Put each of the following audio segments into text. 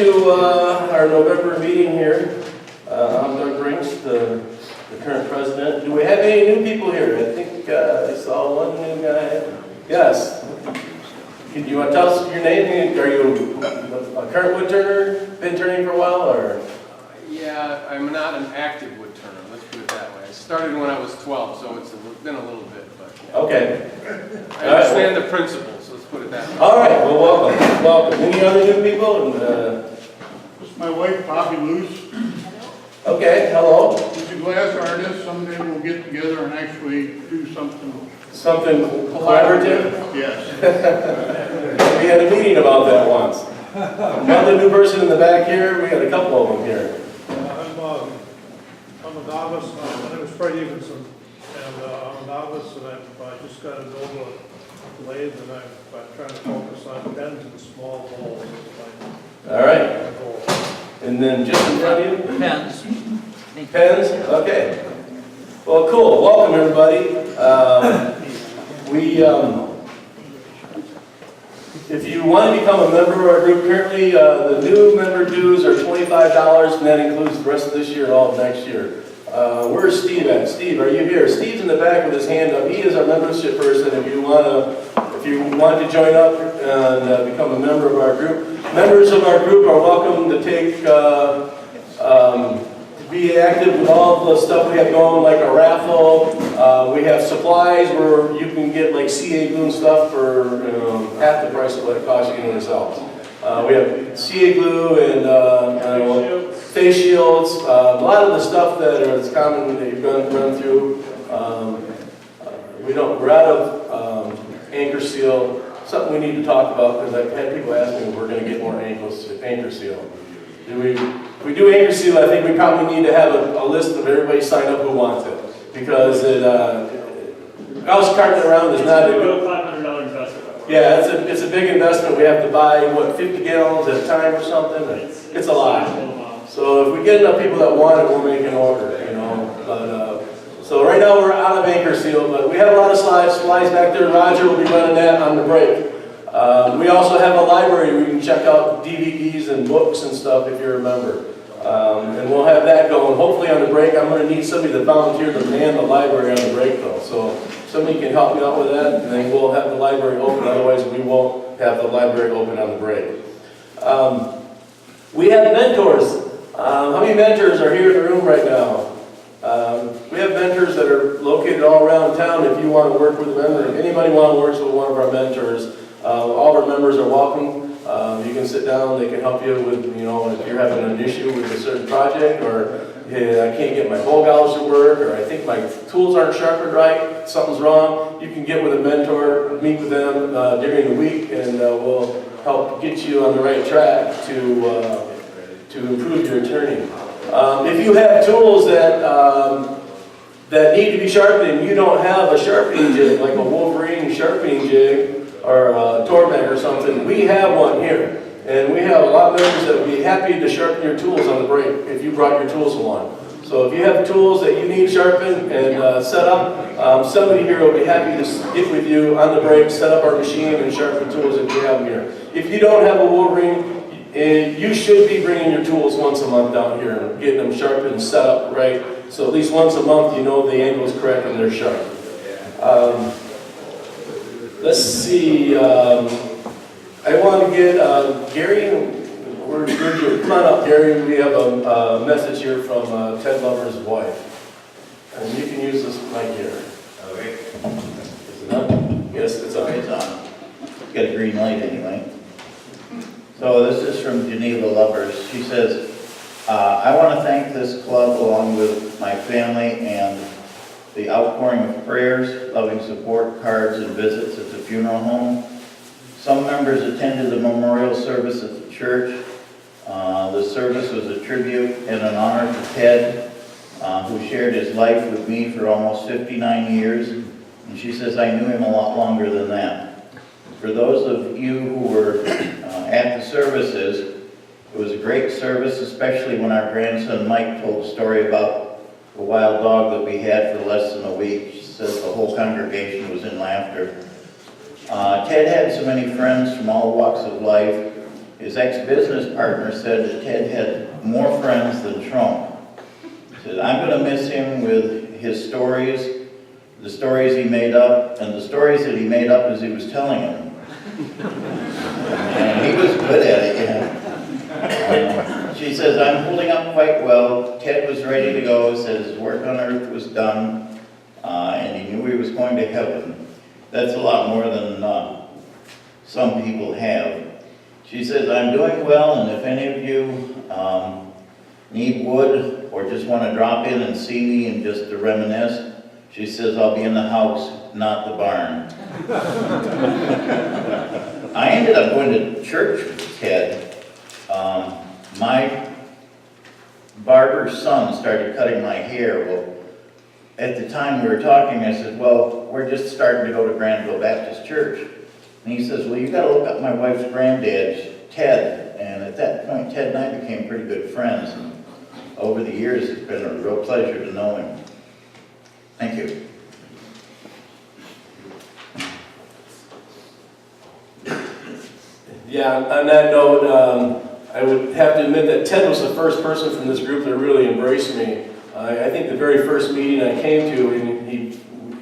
to our November meeting here. I'm Doug Brinks, the current president. Do we have any new people here? I think I saw one new guy. Yes. Do you want to tell us your name? Are you a current wood turner? Been turning for a while, or? Yeah, I'm not an active wood turner. Let's put it that way. I started when I was 12, so it's been a little bit, but yeah. Okay. I understand the principles. Let's put it that way. All right. Well, welcome. Welcome. Any other new people? This is my wife, Bobby Luce. Okay. Hello. She's a glass artist. Someday we'll get together and actually do something. Something collaborative? Yes. We had a meeting about that once. Another new person in the back here. We had a couple of them here. I'm a novice. My name is Fred Evenson, and I'm a novice, and I just got an over lathe, and I'm trying to focus on pens and small bowls. All right. And then just in front of you? Pens. Pens? Okay. Well, cool. Welcome, everybody. If you want to become a member of our group, currently the new member dues are $25, and that includes the rest of this year and all of next year. Where's Steve at? Steve, are you here? Steve's in the back with his hand up. He is our membership person. If you want to join up and become a member of our group, members of our group are welcome to take. Be active with all the stuff we have going, like a raffle. We have supplies where you can get like CA glue and stuff for half the price of what it costs you anyways else. We have CA glue and face shields. A lot of the stuff that is common that you've run through. We're out of anchor seal. Something we need to talk about because I've had people ask me if we're going to get more anchor seal. If we do anchor seal, I think we probably need to have a list of everybody signed up who wants it, because us carting it around is not a good. $500 investment. Yeah, it's a big investment. We have to buy 50 gallons at a time or something. It's a lot. So if we get enough people that want it, we'll make an order, But so right now we're out of anchor seal, but we have a lot of slides back there. Roger will be running that on the break. We also have a library where you can check out DVDs and books and stuff if you're a member. And we'll have that going. Hopefully on the break, I'm going to need somebody to volunteer to man the library on the break though. So somebody can help me out with that, and then we'll have the library open. Otherwise, we won't have the library open on the break. We have mentors. How many mentors are here in the room right now? We have mentors that are located all around town. If you want to work with a member, if anybody wants to work with one of our mentors, all of our members are welcome. You can sit down, they can help you with, if you're having an issue with a certain project, or I can't get my bowl gouge to work, or I think my tools aren't sharpened right, something's wrong. You can get with a mentor, meet with them during the week, and we'll help get you on the right track to improve your turning. If you have tools that need to be sharpened and you don't have a sharpening jig, like a Wolverine sharpening jig, or a Tormek or something, we have one here. And we have a lot of members that would be happy to sharpen your tools on the break if you brought your tools along. So if you have tools that you need sharpened and set up, somebody here will be happy to get with you on the break, set up our machine and sharpen tools if you have them here. If you don't have a Wolverine, you should be bringing your tools once a month down here and getting them sharpened and set up right. So at least once a month you know the angle is correct and they're sharp. Let's see, I want to get Gary, come on up Gary, we have a message here from Ted Lover's wife. And you can use this mic here. Okay. Is it on? Yes, it's on. It's on. It's got a green light anyway. So this is from Geneva Lovers. She says, I want to thank this club along with my family and the outpouring of prayers, loving support, cards, and visits at the funeral home. Some members attended the memorial service at the church. The service was a tribute and an honor to Ted, who shared his life with me for almost 59 years. And she says, I knew him a lot longer than that. For those of you who were at the services, it was a great service, especially when our grandson Mike told a story about a wild dog that we had for less than a week. She says the whole congregation was in laughter. Ted had so many friends from all walks of life, his ex-business partner said that Ted had more friends than Trump. He said, I'm going to miss him with his stories, the stories he made up, and the stories that he made up as he was telling them. And he was good at it, yeah. She says, I'm holding up quite well. Ted was ready to go, said his work on earth was done, and he knew he was going to heaven. That's a lot more than some people have. She says, I'm doing well, and if any of you need wood or just want to drop in and see me and just to reminisce, she says, I'll be in the house, not the barn. I ended up going to church with Ted. My barber's son started cutting my hair. Well, at the time we were talking, I said, well, we're just starting to go to Granville Baptist Church. And he says, well, you got to look up my wife's granddad's, Ted. And at that point, Ted and I became pretty good friends. And over the years, it's been a real pleasure to know him. Thank you. Yeah, on that note, I would have to admit that Ted was the first person from this group that really embraced me. I think the very first meeting I came to, and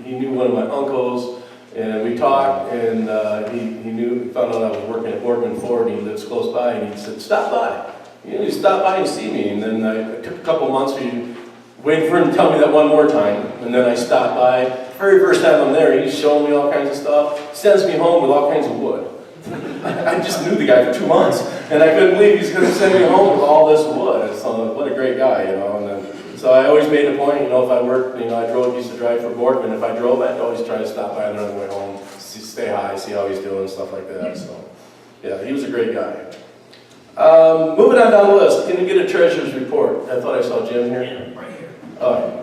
he knew one of my uncles, and we talked, and he found out I was working at Boardman Ford, and he lives close by, and he said, stop by. You stop by and see me. And then I took a couple months to wait for him to tell me that one more time, and then I stopped by. The very first time I'm there, he's showing me all kinds of stuff, sends me home with all kinds of wood. I just knew the guy for 2 months, and I couldn't believe he's going to send me home with all this wood. So what a great guy, you know. And then, so I always made a point, you know, if I worked, you know, I used to drive for Boardman. If I drove, I'd always try to stop by on the way home, stay high, see how he's doing, stuff like that. So, yeah, he was a great guy. Moving on down the list, can we get a treasurer's report? I thought I saw Jim here. Yeah, right here. All right.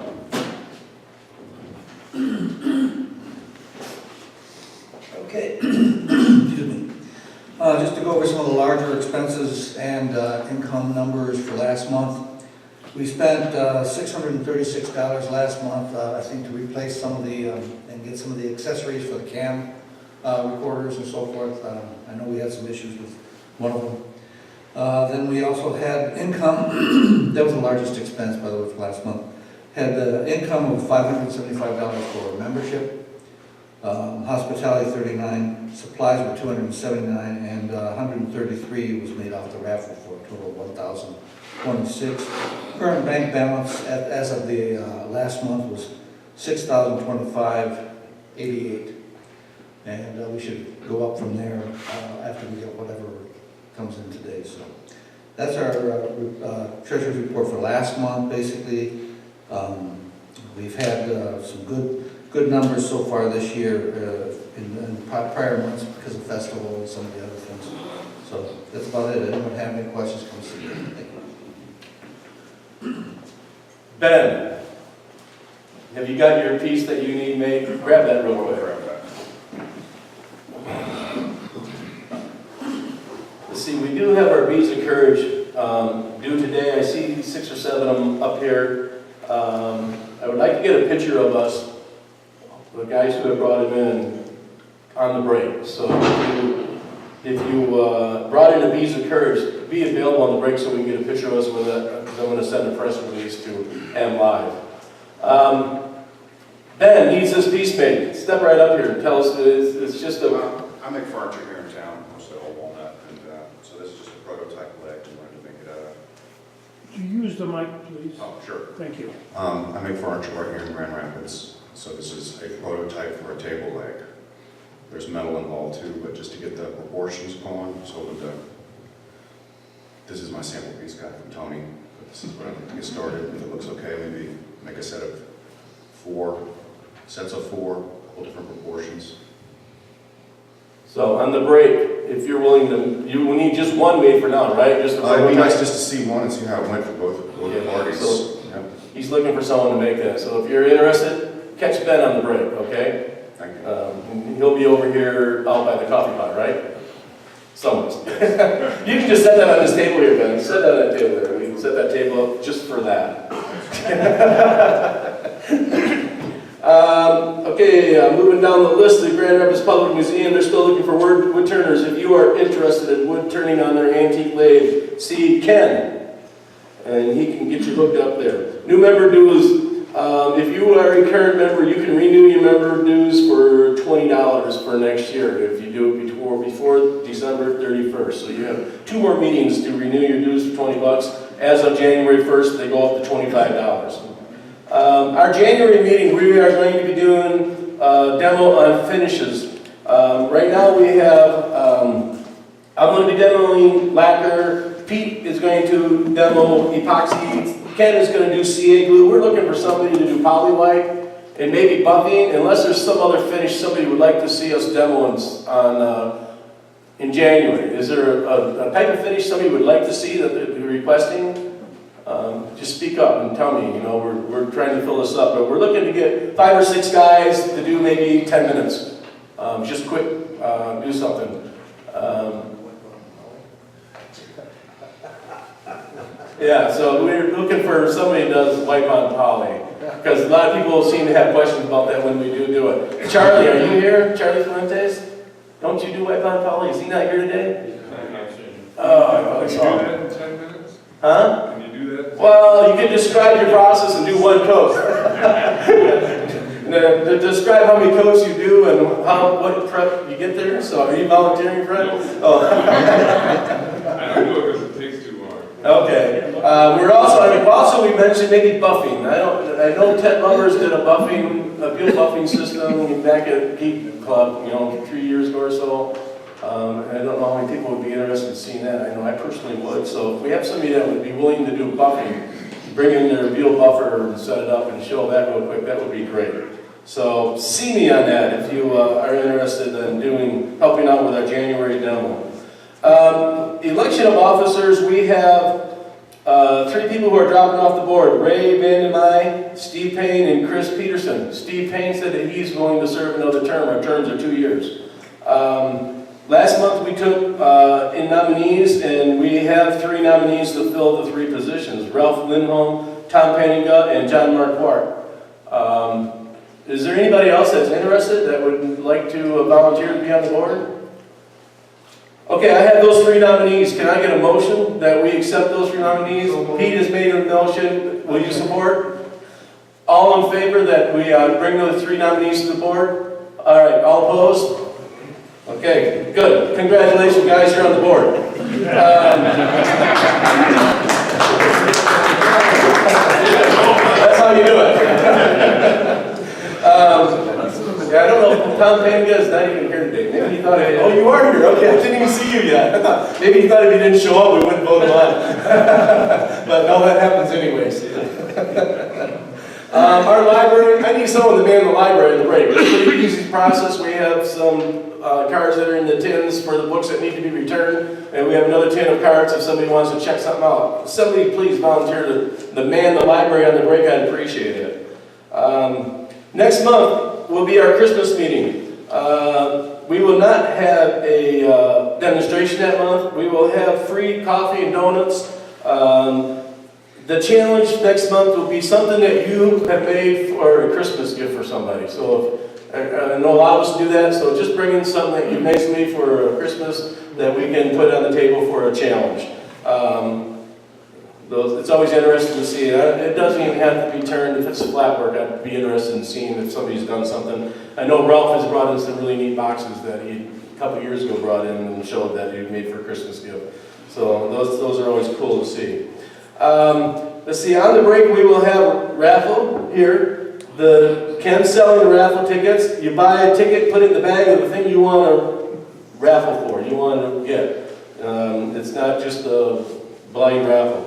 Okay. Excuse me. Just to go over some of the larger expenses and income numbers for last month. We spent $636 last month, I think, to replace some of the, and get some of the accessories for the cam recorders and so forth. I know we had some issues with one of them. Then we also had income, that was the largest expense, by the way, for last month. Had the income of $575 for membership. Hospitality 39, supplies were 279, and 133 was made off the raffle for a total of 1,026. Current bank balance as of the last month was 6,025.88, and we should go up from there after we get whatever comes in today. So that's our treasurer's report for last month. Basically, we've had some good numbers so far this year in prior months because of festival and some of the other things. So that's about it. Anyone have any questions, come see me. Thank you. Ben, have you got your piece that you need made? Grab that real quick. Let's see, we do have our Bees of Courage due today. I see 6 or 7 of them up here. I would like to get a picture of us, the guys who have brought him in, on the break. So if you brought in a Bees of Courage, be available on the break so we can get a picture of us with it. I'm going to send a press release to M Live. Ben needs this piece made. Step right up here and tell us. It's just a. I make furniture here in town, mostly all walnut, and so this is just a prototype leg we wanted to make it out of. Could you use the mic, please? Oh, sure. Thank you. I make furniture right here in Grand Rapids, so this is a prototype for a table leg. There's metal involved too, but just to get the proportions going, so this is my sample piece guy from Tony. But this is what I'm going to get started. If it looks okay, maybe make a set of 4 sets of 4, a couple different proportions. So on the break, if you're willing to, you will need just one made for now, right? Just It would be nice just to see one and see how it went for both parties. So Yeah. he's looking for someone to make that. So if you're interested, catch Ben on the break, okay? Thank you. He'll be over here out by the coffee pot, right? Someone's. You can just set that on this table here, Ben. Set that on that table there. We can set that table up just for that. Okay, moving down the list, the Grand Rapids Public Museum, they're still looking for wood turners. If you are interested in wood turning on their antique lathe, see Ken, and he can get you hooked up there. New member dues. If you are a current member, you can renew your member dues for $20 for next year if you do it before December 31st. So you have 2 more meetings to renew your dues for $20. As of January 1st, they go up to $25. Our January meeting, we are going to be doing a demo on finishes. Right now we have, I'm going to be demoing lacquer. Pete is going to demo epoxy. Ken is going to do CA glue. We're looking for somebody to do poly white and maybe buffing, unless there's some other finish somebody would like to see us demo in January. Is there a type of finish somebody would like to see that they're requesting? Just speak up and tell me. You know, we're trying to fill this up, but we're looking to get 5 or 6 guys to do maybe 10 minutes. Just quick, do something. Yeah, so we're looking for somebody who does wipe on poly, because a lot of people seem to have questions about that when we do it. Charlie, are you here? Charlie Fuentes? Don't you do wipe on poly? Is he not here today? Oh, I thought Can you do that in 10 minutes? Huh? Can you do that? Well, you can describe your process and do 1 coat. Describe how many coats you do and what prep you get there. So, are you volunteering, Fred? Oh. I don't do it because it takes too long. Okay. We mentioned maybe buffing. I know Ted Lovers did a field buffing system back at Geek Club, 3 years ago or so. I don't know how many people would be interested in seeing that. I know I personally would. So if we have somebody that would be willing to do buffing, bring in their field buffer and set it up and show that real quick, that would be great. So see me on that if you are interested in helping out with our January demo. Election of officers, we have 3 people who are dropping off the board: Ray Vandermeij, Steve Payne, and Chris Peterson. Steve Payne said that he's going to serve another term. Our terms are 2 years. Last month we took in nominees, and we have 3 nominees to fill the 3 positions: Ralph Lindholm, Tom Penninga, and John Marquardt. Is there anybody else that's interested that would like to volunteer to be on the board? Okay, I have those 3 nominees. Can I get a motion that we accept those 3 nominees? Pete has made a motion. Will you support? All in favor that we bring those 3 nominees to the board? All right, all opposed? Okay, good. Congratulations, guys, you're on the board. That's how you do it. Yeah, I don't know if Tom Penninga is not even here today. Maybe he thought, oh, you are here. Okay, I didn't even see you yet. Maybe he thought if he didn't show up, we wouldn't vote him on. But no, that happens anyways. Our library, I need someone to man the library in the break. It's a pretty easy process. We have some cards that are in the tins for the books that need to be returned, and we have another tin of cards if somebody wants to check something out. Somebody please volunteer to man the library on the break. I'd appreciate it. Next month will be our Christmas meeting. We will not have a demonstration that month. We will have free coffee and donuts. The challenge next month will be something that you have made for a Christmas gift for somebody. So I know a lot of us do that, so just bring in something that you made me for Christmas that we can put on the table for a challenge. It's always interesting to see. It doesn't even have to be turned. If it's flat work, I'd be interested in seeing if somebody's done something. I know Ralph has brought in some really neat boxes that he a couple years ago brought in and showed that he made for a Christmas gift. So those are always cool to see. Let's see, on the break we will have Raffle here. Ken's selling the raffle tickets. You buy a ticket, put it in the bag of the thing you want to raffle for, you want to get. It's not just a blind raffle.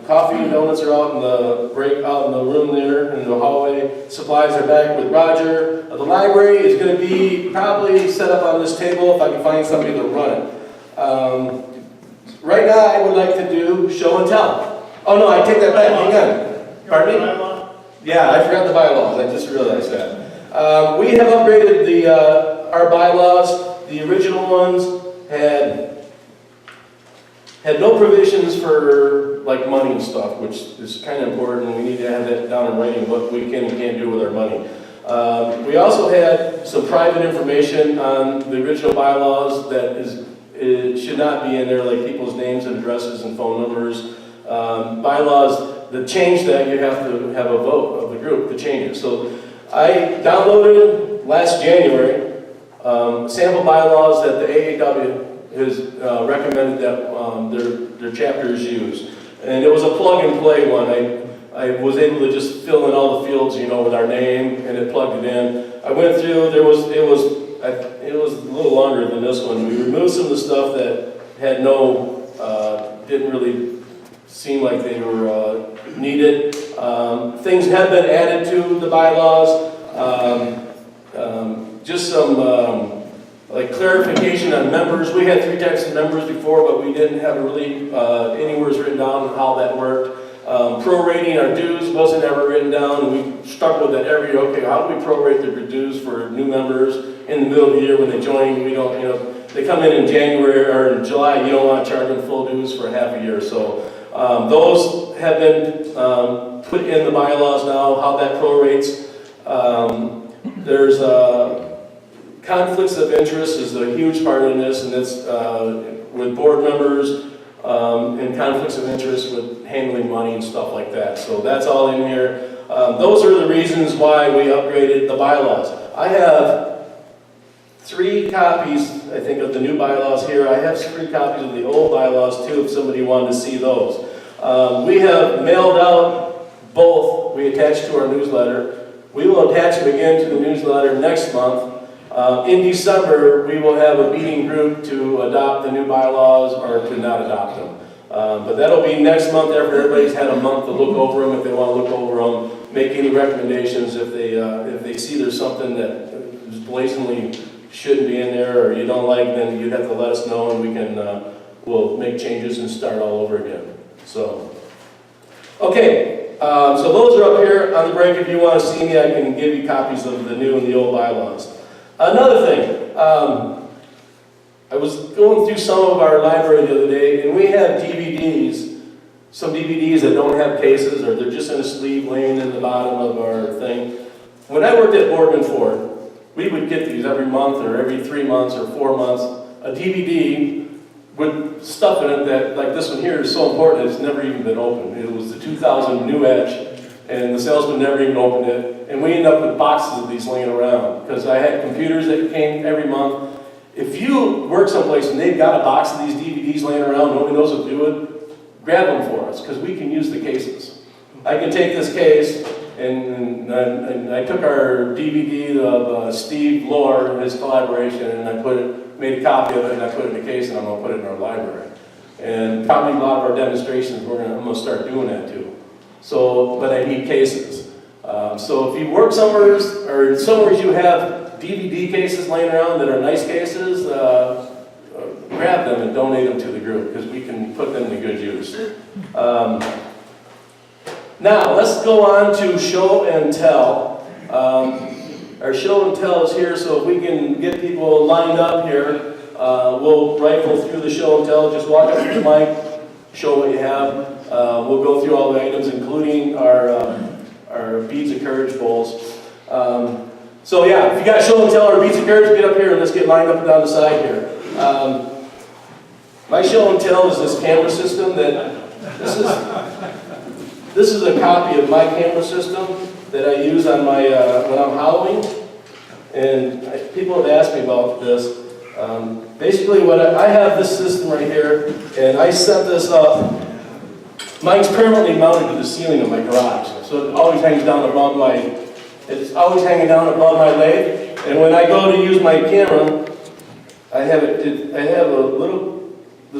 Coffee and donuts are out in the break, out in the room there in the hallway. Supplies are back with Roger. The library is going to be probably set up on this table if I can find somebody to run it. Right now I would like to do show and tell. Oh no, I take that back. Hang on. Pardon me? Yeah, I forgot the bylaws. I just realized that. We have upgraded our bylaws. The original ones had no provisions for like money and stuff, which is kind of important. We need to have that down in writing, what we can and can't do with our money. We also had some private information on the original bylaws that it should not be in there, like people's names and addresses and phone numbers. Bylaws that change that, you have to have a vote of the group to change it. So I downloaded last January sample bylaws that the AAW has recommended that their chapters use. And it was a plug and play one. I was able to just fill in all the fields, you know, with our name, and it plugged it in. I went through, it was a little longer than this one. We removed some of the stuff that had didn't really seem like they were needed. Things have been added to the bylaws. Just some like clarification on members. We had 3 types of members before, but we didn't have really any words written down on how that worked. Prorating our dues wasn't ever written down, and we stuck with that every year. Okay, how do we prorate the dues for new members in the middle of the year when they join? We don't, you know, they come in January or in July, you don't want to charge them full dues for half a year. So those have been put in the bylaws now, how that prorates. There's conflicts of interest is a huge part in this, and it's with board members and conflicts of interest with handling money and stuff like that. So that's all in here. Those are the reasons why we upgraded the bylaws. I have 3 copies, I think, of the new bylaws here. I have 3 copies of the old bylaws too, if somebody wanted to see those. We have mailed out both. We attached to our newsletter. We will attach them again to the newsletter next month. In December, we will have a meeting group to adopt the new bylaws or to not adopt them. But that'll be next month after everybody's had a month to look over them, if they want to look over them, make any recommendations if they see there's something that blatantly shouldn't be in there or you don't like, then you'd have to let us know and we can, we'll make changes and start all over again. So, okay, so those are up here on the break. If you want to see me, I can give you copies of the new and the old bylaws. Another thing, I was going through some of our library the other day, and we have DVDs, some DVDs that don't have cases, or they're just in a sleeve laying in the bottom of our thing. When I worked at Boardman Ford, we would get these every month, or every 3 months, or 4 months, a DVD with stuff in it that, like this one here, is so important it's never even been opened. It was the 2000 New Edge, and the salesman never even opened it. And we ended up with boxes of these laying around, because I had computers that came every month. If you work someplace and they've got a box of these DVDs laying around, nobody knows what to do with it, grab them for us, because we can use the cases. I can take this case, and I took our DVD of Steve Lohr, his collaboration, and I made a copy of it, and I put it in a case, and I'm going to put it in our library. And probably a lot of our demonstrations, I'm going to start doing that too. So, but I need cases. So if you work somewhere, or somewhere you have DVD cases laying around that are nice cases, grab them and donate them to the group, because we can put them to good use. Now, let's go on to show and tell. Our show and tell is here, so if we can get people lined up here, we'll rifle through the show and tell. Just walk up to the mic, show what you have. We'll go through all the items, including our Beads of Courage bowls. So yeah, if you got show and tell or Beads of Courage, get up here and let's get lined up and down the side here. My show and tell is this camera system that, this is a copy of my camera system that I use on my, when I'm howling. And people have asked me about this. Basically, what I have this system right here, and I set this up. Mine's permanently mounted to the ceiling of my garage, so it always hangs down above it's always hanging down above my leg. And when I go to use my camera, I have this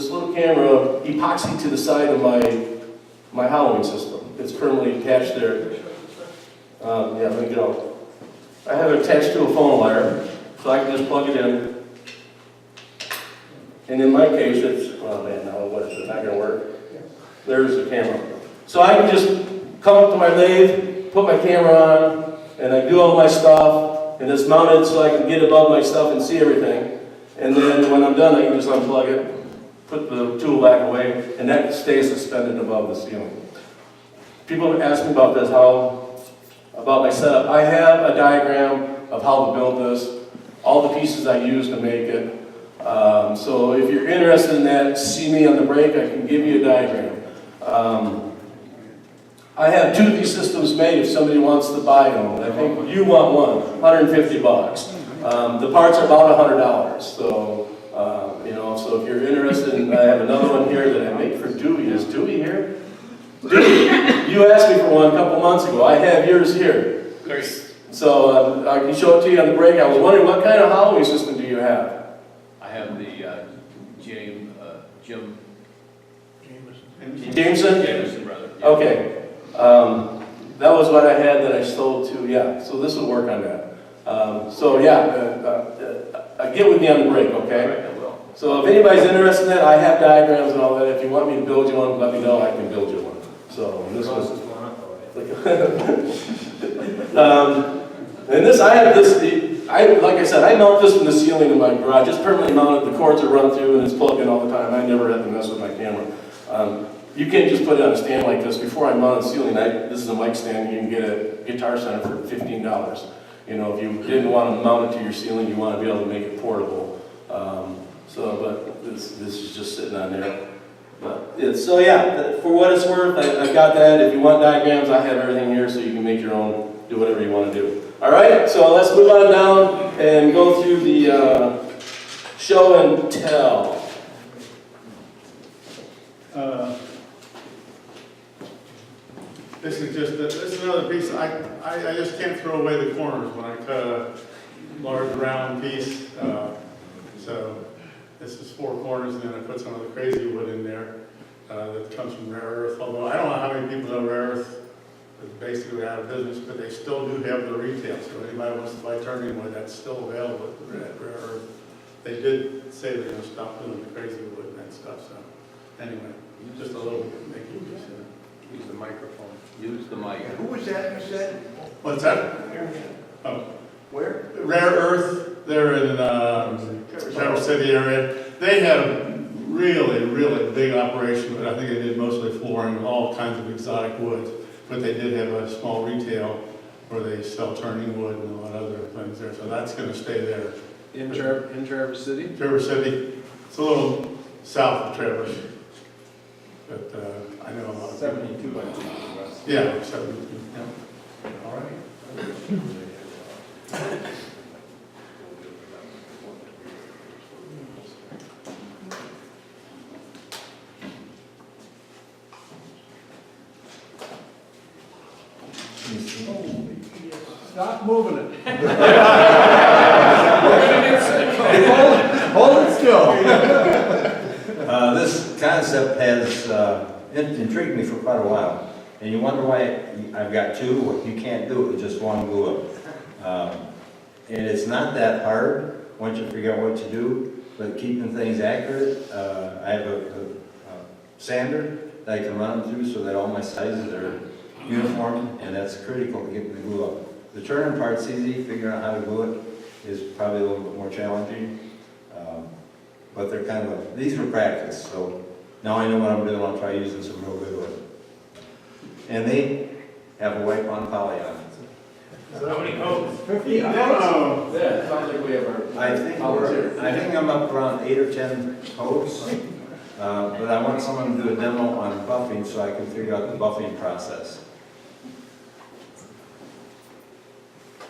little camera epoxy to the side of my howling system. It's permanently attached there. Yeah, let me go. I have it attached to a phone wire, so I can just plug it in. And in my case, it's, oh man, now what is it? Not gonna work. There's the camera. So I can just come up to my lathe, put my camera on, and I do all my stuff, and it's mounted so I can get above my stuff and see everything. And then when I'm done, I can just unplug it, put the tool back away, and that stays suspended above the ceiling. People have asked me about this, how about my setup. I have a diagram of how to build this, all the pieces I use to make it. So if you're interested in that, see me on the break, I can give you a diagram. I have 2 of these systems made if somebody wants to buy them. I think you want one, 150 bucks. The parts are about $100, so, you know, so if you're interested, I have another one here that I make for Dewey. Is Dewey here? Dewey, you asked me for one a couple months ago. I have yours here. Great. So I can show it to you on the break. I was wondering, what kind of Holloway system do you have? I have the Jim Jameson? Jameson brother. Yeah. Okay. That was what I had that I sold to, yeah. So this will work on that. So yeah, get with me on the break, okay? All right, I will. So if anybody's interested in that, I have diagrams and all that. If you want me to build you one, let me know. I can build you one. So this was. And this, I have this. Like I said, I mount this in the ceiling of my garage. It's permanently mounted. The cords are run through and it's plugged in all the time. I never had to mess with my camera. You can't just put it on a stand like this. Before I mount the ceiling, this is a mic stand. You can get a Guitar Center for $15. You know, if you didn't want to mount it to your ceiling, you want to be able to make it portable. But this is just sitting on there. But so yeah, for what it's worth, I got that. If you want diagrams, I have everything here, so you can make your own, do whatever you want to do. All right, so let's move on down and go through the show and tell. This is another piece, I just can't throw away the corners when I cut a large round piece. So this is 4 corners, and then I put some of the crazy wood in there that comes from Rare Earth. Although I don't know how many people know Rare Earth is basically out of business, but they still do have the retail. So anybody wants to buy turning wood, that's still available at Rare Earth. They did say they're going to stop doing the crazy wood and that stuff. So anyway, just a little make you consider. Use the microphone. Use the mic. Who was that you said? What's that? Oh, Where? Rare Earth, they're in Traverse City area. They had a really, really big operation, but I think they did mostly flooring, all kinds of exotic woods. But they did have a small retail where they sell turning wood and a lot of other things there. So that's going to stay there. In Traverse City? Traverse City, it's a little south of Traverse. But I know a lot of 72, people. I think. Yeah, 72. Yeah. All right. Stop moving it. Hold it still. This concept has intrigued me for quite a while. And you wonder why I've got 2. You can't do it with just one glue up. And it's not that hard once you figure out what to do, but keeping things accurate. I have a sander that I can run them through so that all my sizes are uniform, and that's critical to getting the glue up. The turning part's easy. Figuring out how to glue it is probably a little bit more challenging. But they're kind of these were practice, so now I know what I'm doing. I'll try using some real good wood. And they have a wipe on poly on it. How many coats? 50. Yeah, it sounds like we have our. I think I'm up around 8 or 10 coats. But I want someone to do a demo on buffing so I can figure out the buffing process.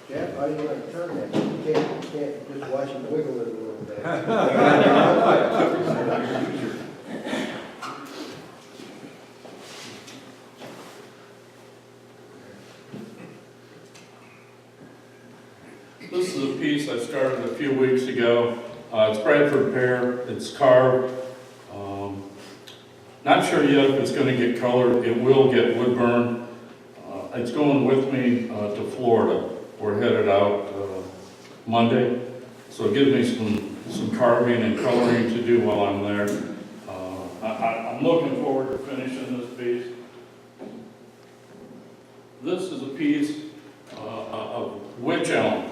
Jeff, how do you like to turn that? You can't just watch it wiggle it a little bit. This is a piece I started a few weeks ago. It's Bradford pear. It's carved. Not sure yet if it's going to get colored. It will get wood burn. It's going with me to Florida. We're headed out Monday, so it gives me some carving and coloring to do while I'm there. I'm looking forward to finishing this piece. This is a piece of wych elm.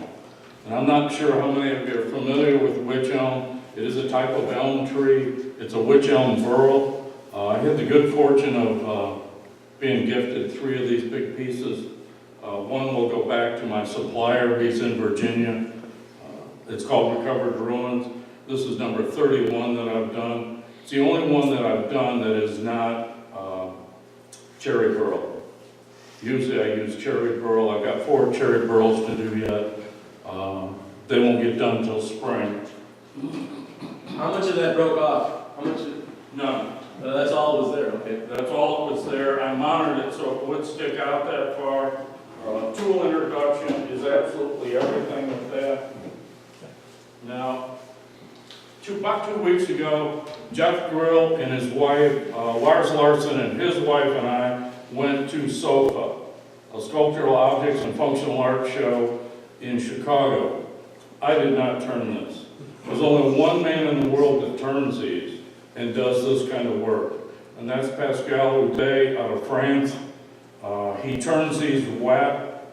And I'm not sure how many of you are familiar with wych elm. It is a type of elm tree. It's a wych elm burl. I had the good fortune of being gifted 3 of these big pieces One will go back to my supplier, he's in Virginia. It's called Recovered Ruins. This is number 31 that I've done. It's the only one that I've done that is not cherry burl. Usually I use cherry burl. I've got 4 cherry burls to do yet. They won't get done till spring. How much of that broke off? How much? None. That's all that was there, okay. That's all that was there. I monitored it so it would stick out that far. Tool introduction is absolutely everything with that. Now, about 2 weeks ago, Jeff Grill and his wife, Lars Larson and his wife and I went to SOFA, a sculptural objects and functional art show in Chicago. I did not turn this. There's only one man in the world that turns these and does this kind of work, and that's Pascal Houdet out of France. He turns these wet.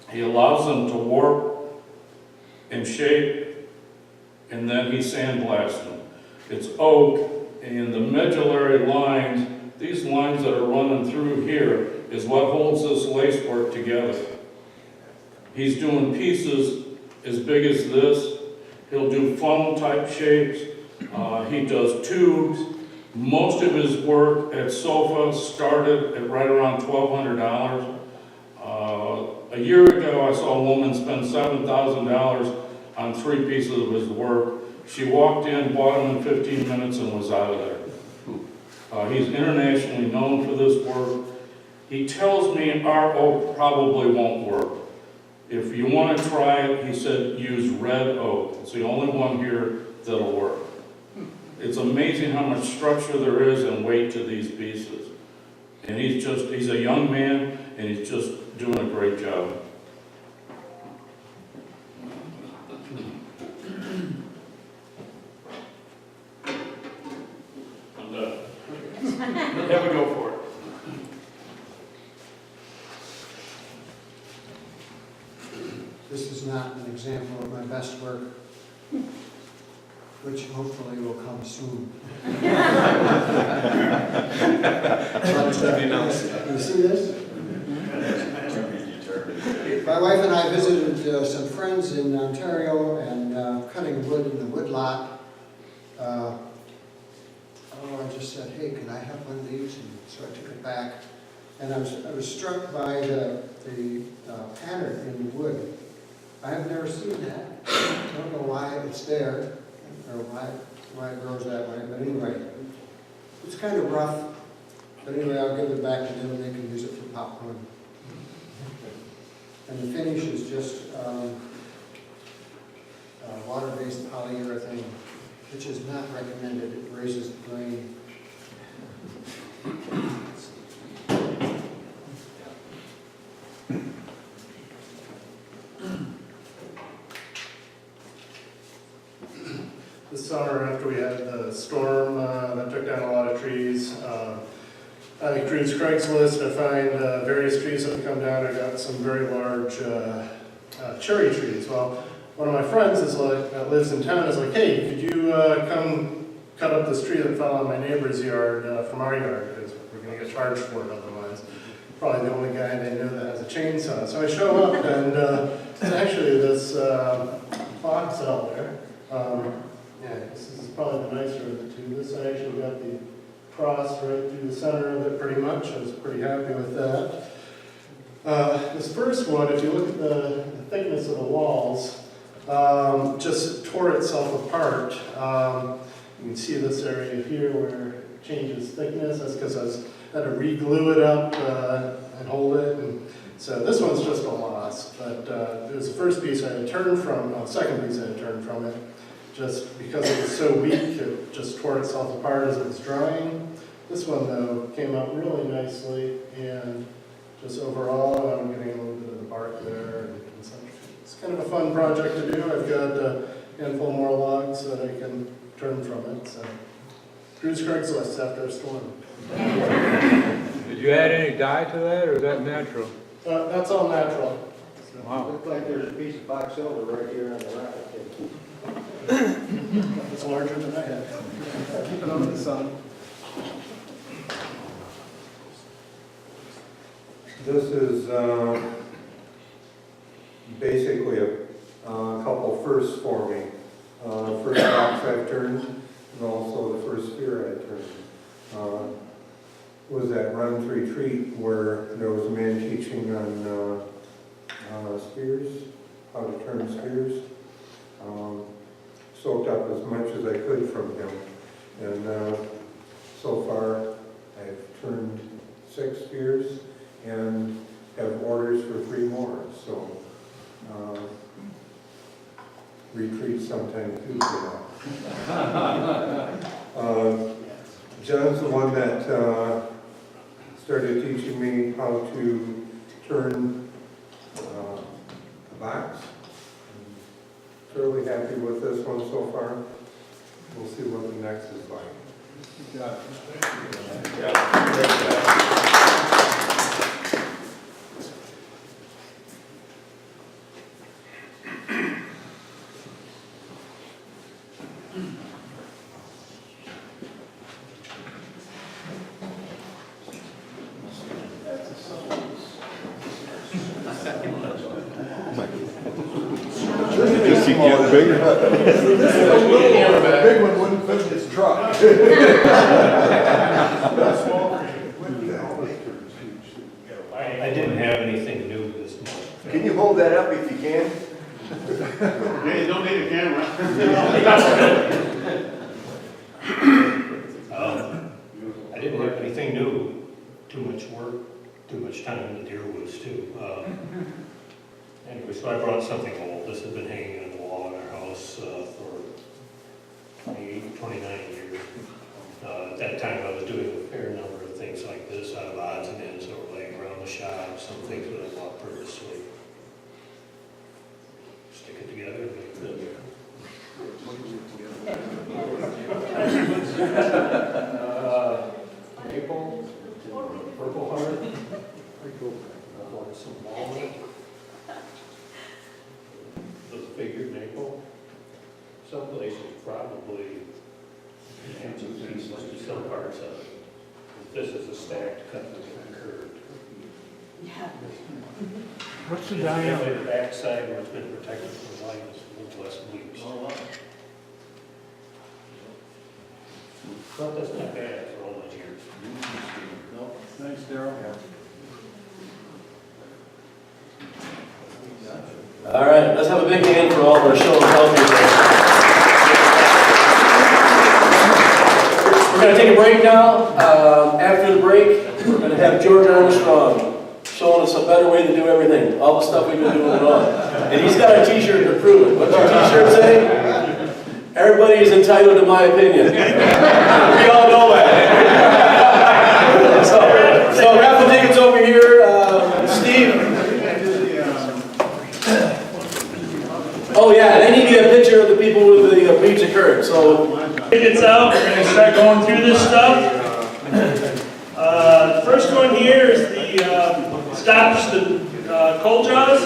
He allows them to warp and shape, and then he sandblasts them. It's oak, and the medullary lines, these lines that are running through here, is what holds this lacework together. He's doing pieces as big as this. He'll do funnel type shapes. He does tubes. Most of his work at SOFA started at right around $1,200. A year ago, I saw a woman spend $7,000 on 3 pieces of his work. She walked in, bought them in 15 minutes, and was out of there. He's internationally known for this work. He tells me our oak probably won't work. If you want to try it, he said, use red oak. It's the only one here that'll work. It's amazing how much structure there is and weight to these pieces. And he's a young man, and he's just doing a great job. I'm done. Have a go for it. This is not an example of my best work, which hopefully will come soon. You see this? My wife and I visited some friends in Ontario and cutting wood in the wood lot. I just said, hey, can I have one of these? And so I took it back. And I was struck by the pattern in the wood. I have never seen that. I don't know why it's there, or why it grows that way, but anyway, it's kind of rough. But anyway, I'll give it back to them and they can use it for popcorn. And the finish is just water-based polyurethane, which is not recommended. It raises the grain. This summer, after we had the storm that took down a lot of trees, I cruised Craigslist to find various trees that had come down. I got some very large cherry trees. Well, one of my friends that lives in town is like, hey, could you come cut up this tree that fell on my neighbor's yard from our yard? Because we're going to get charged for it otherwise. Probably the only guy they know that has a chainsaw. So I show up and it's actually this box out there. Yeah, this is probably the nicer of the two. This I actually got the cross right through the center of it pretty much. I was pretty happy with that. This first one, if you look at the thickness of the walls, just tore itself apart. You can see this area here where it changes thickness. That's because I had to re-glue it up and hold it. And so this one's just a loss. But it was the first piece I had turned from, second piece I had turned from it. Just because it was so weak, it just tore itself apart as it was drying. This one, though, came out really nicely, and just overall, I'm getting a little bit of the bark there. And such. It's kind of a fun project to do. I've got a handful more logs that I can turn from it. So, cruise Craigslist after a storm. Did you add any dye to that, or is that natural? That's all natural. Wow. Looks like there's a piece of box silver right here on the raffle table. It's larger than I had. Keep it under the sun. This is basically a couple firsts for me. First box I've turned, and also the first sphere I turned. Was that Run Retreat where there was a man teaching on spheres, how to turn spheres. Soaked up as much as I could from him. And so far, I've turned 6 spheres and have orders for 3 more. So, retreat sometime too for that. John's the one that started teaching me how to turn a box. I'm fairly happy with this one so far. We'll see what the next is like. Just keep getting bigger. This is a little one, the big one wouldn't fit in his truck. I didn't have anything new this month. Can you hold that up if you can? Yeah, you don't need a camera. I didn't have anything new, too much work, too much time in the deer woods too. Anyway, so I brought something old. This has been hanging on the wall in our house for 28, 29 years. At that time I was doing a fair number of things like this out of odds and ends that were laying around the shop, some things that I bought purposely. Stick it together and make it maple, purple heart, I wanted some walnut, the figured maple. Some places probably have some pieces to some parts of it. This is a stacked cut and curved. Yeah. What's the diameter? The backside where it's been protected from light is a little less bleached. Oh, wow. But that's not bad for all those years. No. Thanks, Daryl. All right, let's have a big hand for all of our show and tell people. We're going to take a break now. After the break, we're going to have George Armstrong showing us a better way to do everything. All the stuff we've been doing wrong. And he's got a t-shirt to prove it. What's your t-shirt say? Everybody is entitled to my opinion. We all know that. So Raffle tickets over here. Steve. Oh yeah, they need to get a picture of the people with the pizza curd, so. Tickets out, we're gonna start going through this stuff. The first one here is the stops the cold jaws.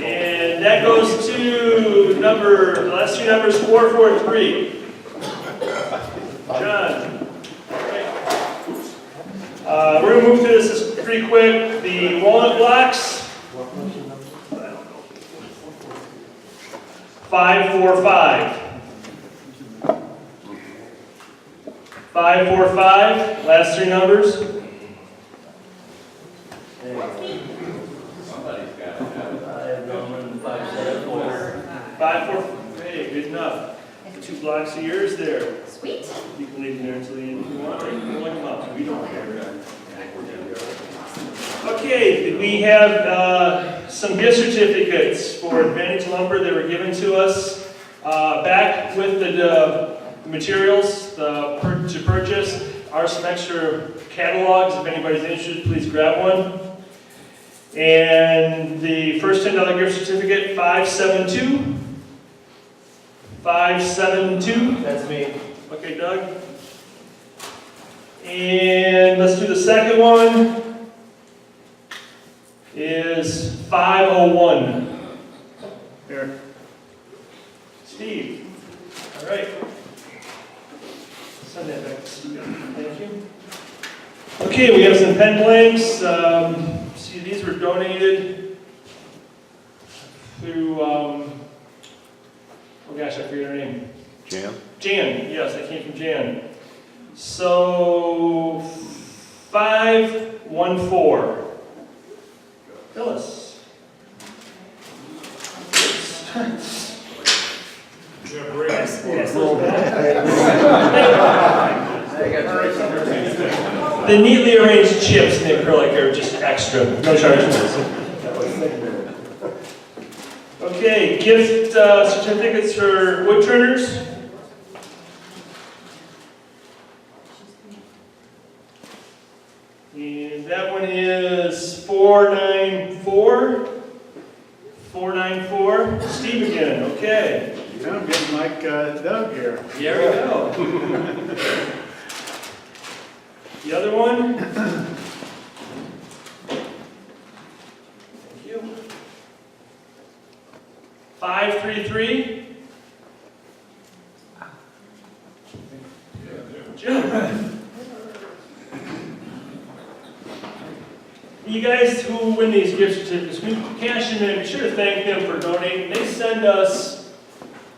And that goes to the last 2 numbers, 443. John. We're gonna move through this pretty quick. The walnut blocks. 545. 545, last 3 numbers. Somebody's got it. I have gone 574. 545, hey, good enough. 2 blocks of yours there. Sweet. You can leave them there until the end if you want, or you can look them up, we don't care. Okay, we have some gift certificates for Advantage Lumber that were given to us back with the materials to purchase. Are some extra catalogs. If anybody's interested, please grab one. And the first $10 gift certificate, 572. 572. That's me. Okay, Doug. And let's do the second one. Is 501. Here. Steve. All right. Send that back to Steve. Thank you. Okay, we have some pen blanks. See, these were donated to, oh gosh, I forget her name. Jan? Jan, yes, that came from Jan. So, 514. Phyllis. The neatly arranged chips in the acrylic are just extra, no charge for this. Okay, gift certificates for wood turners. And that one is 494. 494. Steve again, okay. Yeah, I'm getting like Doug here. There we go. The other one. Thank you. 533. Jim. You guys who win these gift certificates, we cash them in. Be sure to thank them for donating. They send us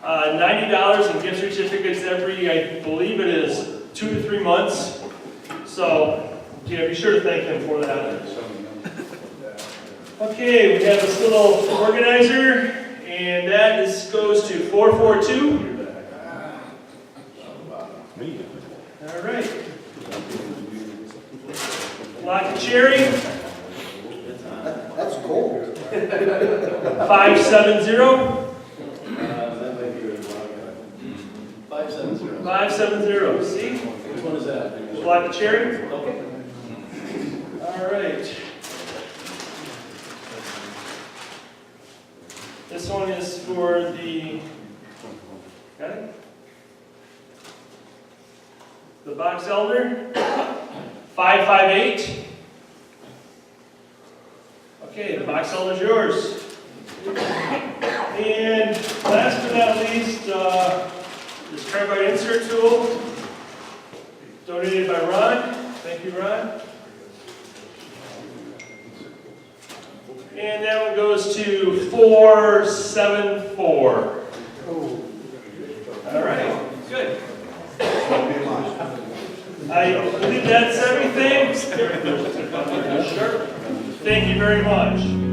$90 in gift certificates every, I believe it is 2 to 3 months. So, yeah, be sure to thank them for that. Okay, we have this little organizer, and that goes to 442. All right. Block of cherry. That's gold. 570. That might be really wrong. 570. 570. See? Which one is that? Block of cherry. Okay. All right. This one is for the, got it? The box elder. 558. Okay, the box elder's yours. And last but not least, this carbide insert tool, donated by Ron. Thank you, Ron. And that one goes to 474. All right, good. I believe that's everything. Thank you very much.